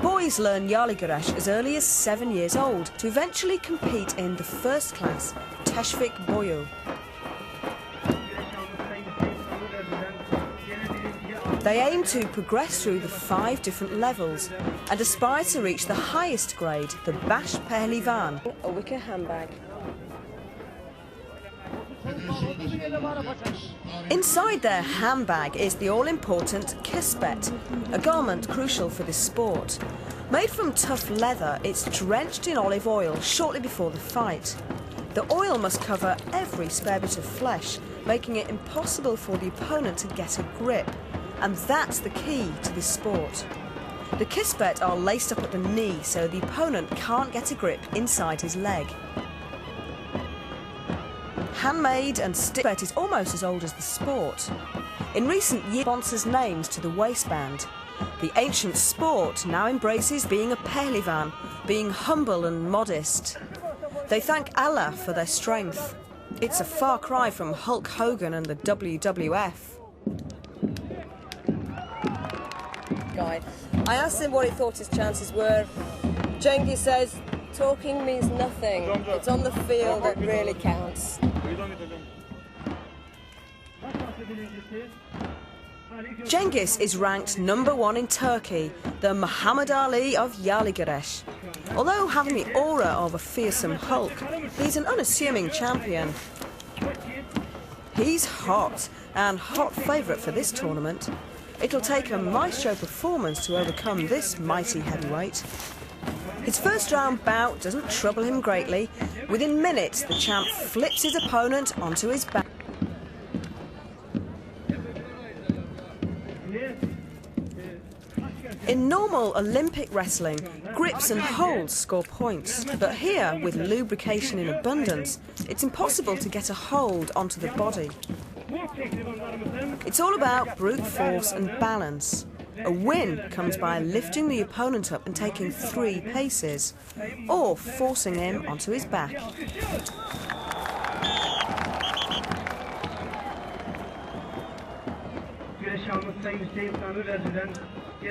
Boys learn Yaligaresh as early as 7 years old to eventually compete in the first class, Teşvik Boyu. They aim to progress through the 5 different levels and aspire to reach the highest grade, the Bash Pehlivan, a wicker handbag. Inside their handbag is the all-important kispet, a garment crucial for this sport. Made from tough leather, it's drenched in olive oil shortly before the fight. The oil must cover every spare bit of flesh, making it impossible for the opponent to get a grip. And that's the key to this sport. The kispet are laced up at the knee so the opponent can't get a grip inside his leg. Handmade and kispet is almost as old as the sport. In recent years, sponsors names to the waistband. The ancient sport now embraces being a pehlivan, being humble and modest. They thank Allah for their strength. It's a far cry from Hulk Hogan and the WWF. Guy. I asked him what he thought his chances were. Cengiz says, talking means nothing. It's on the field that really counts. Cengiz is ranked #1 in Turkey, the Muhammad Ali of Yaligaresh. Although having the aura of a fearsome Hulk, he's an unassuming champion. He's hot, and hot favourite for this tournament. It'll take a maestro performance to overcome this mighty heavyweight. His first round bout doesn't trouble him greatly. Within minutes, the champ flips his opponent onto his back. In normal Olympic wrestling, grips and holds score points, but here, with lubrication in abundance, it's impossible to get a hold onto the body. It's all about brute force and balance. A win comes by lifting the opponent up and taking 3 paces, or forcing him onto his back.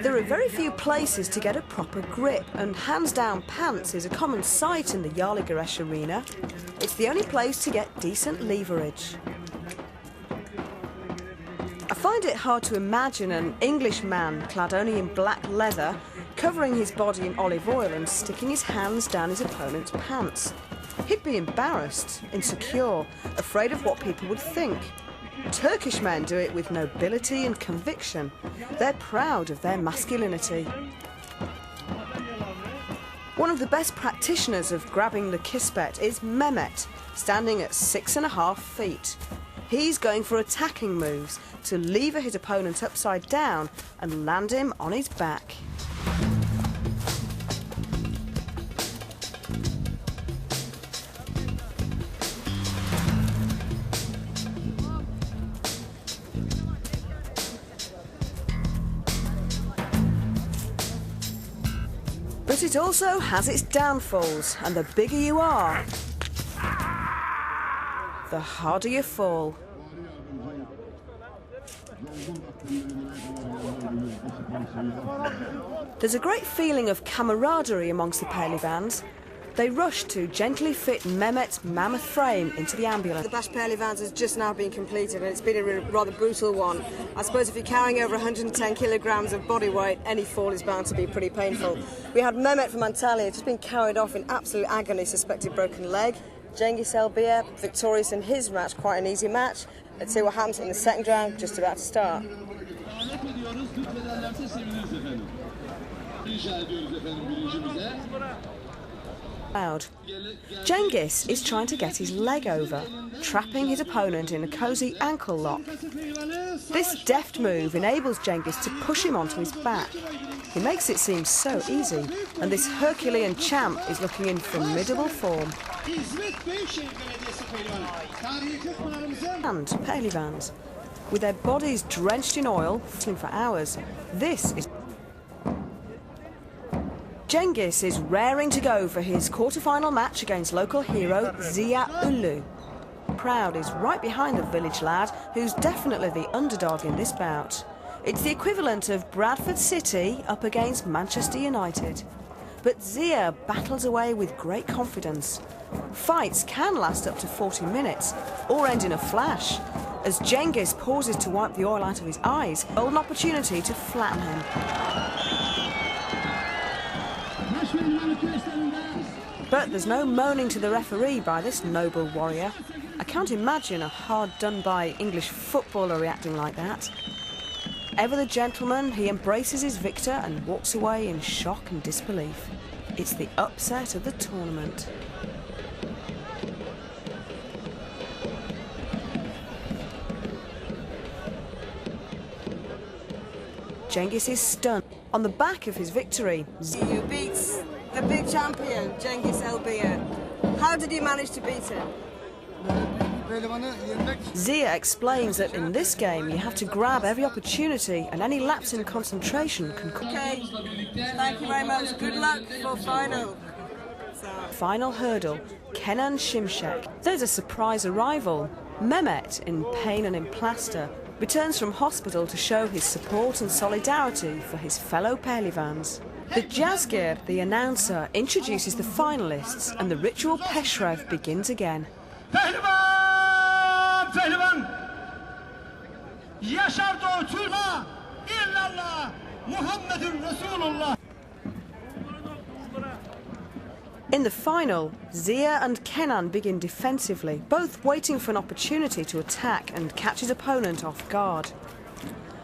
There are very few places to get a proper grip, and hands-down pants is a common sight in the Yaligaresh arena. It's the only place to get decent leverage. I find it hard to imagine an English man clad only in black leather, covering his body in olive oil and sticking his hands down his opponent's pants. He'd be embarrassed, insecure, afraid of what people would think. Turkish men do it with nobility and conviction. They're proud of their masculinity. One of the best practitioners of grabbing the kispet is Mehmet, standing at 6.5 feet. He's going for attacking moves to lever his opponent upside down and land him on his back. But it also has its downfalls, and the bigger you are, the harder you fall. There's a great feeling of camaraderie amongst the Pehlivans. They rush to gently fit Mehmet's mammoth frame into the ambulance. The Bash Pehlivans has just now been completed, and it's been a rather brutal one. I suppose if you're carrying over 110 kilograms of body weight, any fall is bound to be pretty painful. We had Mehmet from Antalya just been carried off in absolute agony, suspected broken leg. Cengiz Elbiye, victorious in his match, quite an easy match. Let's see what happens in the second round, just about to start. Cengiz is trying to get his leg over, trapping his opponent in a cosy ankle lock. This deft move enables Cengiz to push him onto his back. He makes it seem so easy, and this Herculean champ is looking in formidable form. And Pehlivans, with their bodies drenched in oil, for hours, this is... Cengiz is raring to go for his quarter-final match against local hero Ziya Ulu. Proud is right behind the village lad, who's definitely the underdog in this bout. It's the equivalent of Bradford City up against Manchester United. But Zia battles away with great confidence. Fights can last up to 40 minutes or end in a flash, as Cengiz pauses to wipe the oil out of his eyes, an opportunity to flatten him. But there's no moaning to the referee by this noble warrior. I can't imagine a hard-done-by English footballer reacting like that. Ever the gentleman, he embraces his victor and walks away in shock and disbelief. It's the upset of the tournament. Cengiz is stunned. On the back of his victory, You beat the big champion, Cengiz Elbia. How did you manage to beat him? Zia explains that in this game you have to grab every opportunity and any lapse in concentration can cause... Okay, thank you very much. Good luck for final. Final hurdle, Kenan Şimşek. There's a surprise arrival. Mehmet, in pain and in plaster, returns from hospital to show his support and solidarity for his fellow Pehlivans. The Jazgir, the announcer, introduces the finalists and the ritual Peshrev begins again. Pehlivan! Pehlivan! Yaşar doğu Türk! İllallah! Muhammedun Resulullah! In the final, Zia and Kenan begin defensively, both waiting for an opportunity to attack and catch his opponent off guard.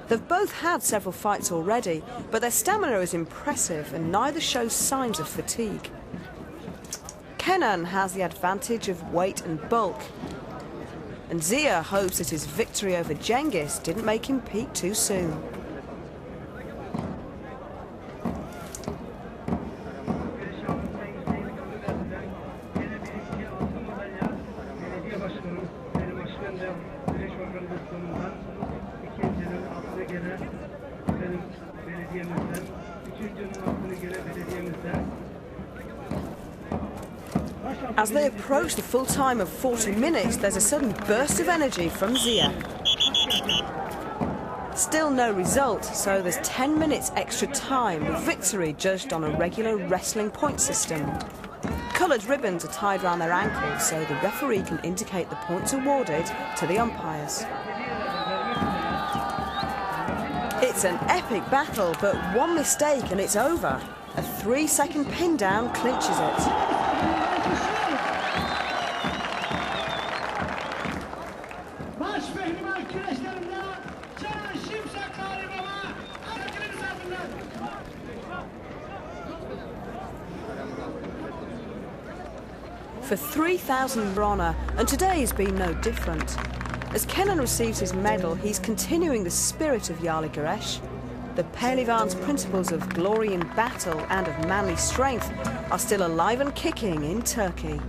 They've both had several fights already, but their stamina is impressive and neither shows signs of fatigue. Kenan has the advantage of weight and bulk, and Zia hopes that his victory over Cengiz didn't make him peak too soon. As they approach the full time of 40 minutes, there's a sudden burst of energy from Zia. Still no result, so there's 10 minutes extra time, with victory judged on a regular wrestling point system. Coloured ribbons are tied around their ankles so the referee can indicate the points awarded to the umpires. It's an epic battle, but one mistake and it's over. A 3-second pin down clinches it. For 3,000 Brona, and today's been no different. As Kenan receives his medal, he's continuing the spirit of Yali Garesh. The Pehlivan's principles of glory in battle and of manly strength are still alive and kicking in Turkey.